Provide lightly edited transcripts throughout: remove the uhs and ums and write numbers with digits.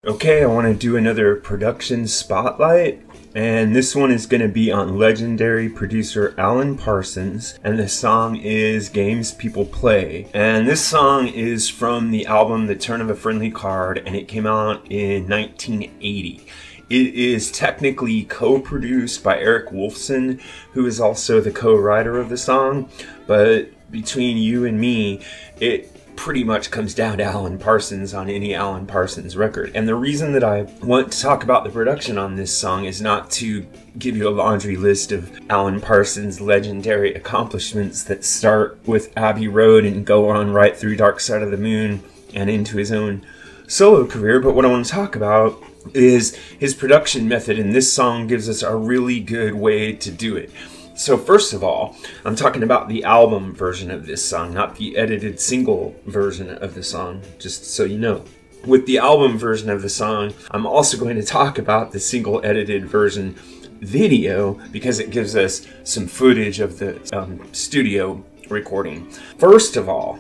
Okay, I want to do another production spotlight, and this one is going to be on legendary producer Alan Parsons, and the song is Games People Play. And this song is from the album The Turn of a Friendly Card, and it came out in 1980. It is technically co-produced by Eric Wolfson, who is also the co-writer of the song, but between you and me, it pretty much comes down to Alan Parsons on any Alan Parsons record. And the reason that I want to talk about the production on this song is not to give you a laundry list of Alan Parsons' legendary accomplishments that start with Abbey Road and go on right through Dark Side of the Moon and into his own solo career, but what I want to talk about is his production method, and this song gives us a really good way to do it. So first of all, I'm talking about the album version of this song, not the edited single version of the song, just so you know. With the album version of the song, I'm also going to talk about the single edited version video because it gives us some footage of the studio recording. First of all,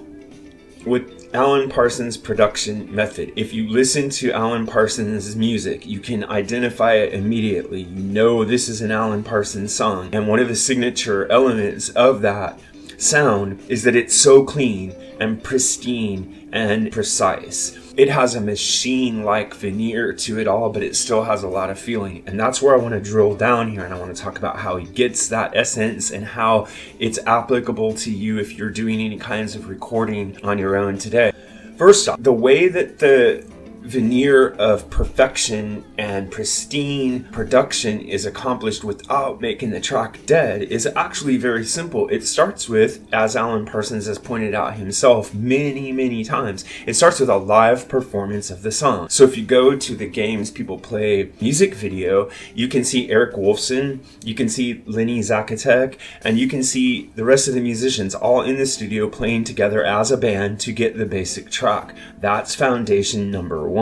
with Alan Parsons' production method, if you listen to Alan Parsons' music, you can identify it immediately. You know this is an Alan Parsons song, and one of the signature elements of that sound is that it's so clean and pristine and precise. It has a machine-like veneer to it all, but it still has a lot of feeling. And that's where I want to drill down here, and I want to talk about how he gets that essence and how it's applicable to you if you're doing any kinds of recording on your own today. First off, the way that the veneer of perfection and pristine production is accomplished without making the track dead is actually very simple. It starts with, as Alan Parsons has pointed out himself many times, it starts with a live performance of the song. So if you go to the Games People Play music video, you can see Eric Wolfson, you can see Lenny Zakatek, and you can see the rest of the musicians all in the studio playing together as a band to get the basic track. That's foundation number one.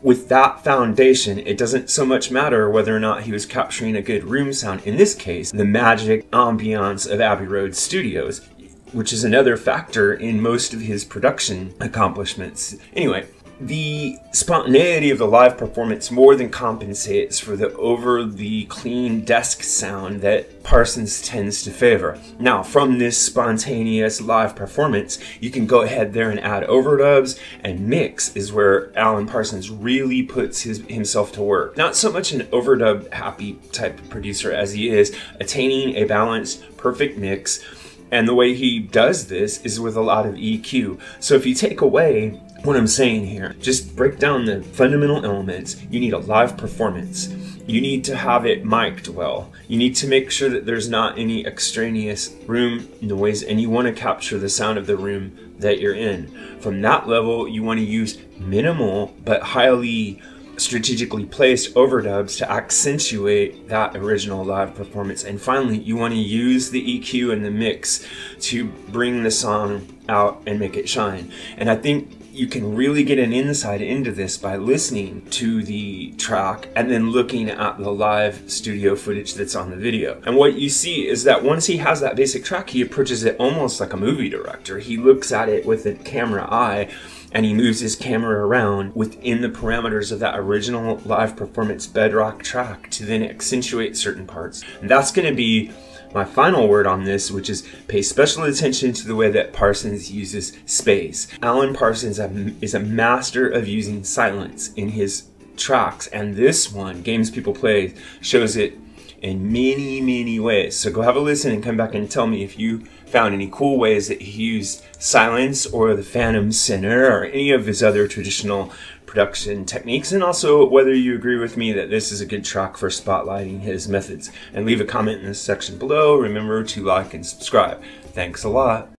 With that foundation, it doesn't so much matter whether or not he was capturing a good room sound. In this case, the magic ambiance of Abbey Road Studios, which is another factor in most of his production accomplishments. Anyway, the spontaneity of the live performance more than compensates for the overly clean desk sound that Parsons tends to favor. Now, from this spontaneous live performance, you can go ahead there and add overdubs, and mix is where Alan Parsons really puts himself to work. Not so much an overdub happy type of producer as he is attaining a balanced, perfect mix. And the way he does this is with a lot of EQ. So if you take away what I'm saying here, just break down the fundamental elements. You need a live performance. You need to have it mic'd well. You need to make sure that there's not any extraneous room noise, and you want to capture the sound of the room that you're in. From that level, you want to use minimal but highly strategically placed overdubs to accentuate that original live performance. And finally, you want to use the EQ and the mix to bring the song out and make it shine. And I think you can really get an insight into this by listening to the track and then looking at the live studio footage that's on the video. And what you see is that once he has that basic track, he approaches it almost like a movie director. He looks at it with a camera eye, and he moves his camera around within the parameters of that original live performance bedrock track to then accentuate certain parts. And that's going to be my final word on this, which is pay special attention to the way that Parsons uses space. Alan Parsons is a master of using silence in his tracks, and this one, Games People Play, shows it in many ways. So go have a listen and come back and tell me if you found any cool ways that he used silence or the Phantom Center or any of his other traditional production techniques, and also whether you agree with me that this is a good track for spotlighting his methods. And leave a comment in the section below. Remember to like and subscribe. Thanks a lot.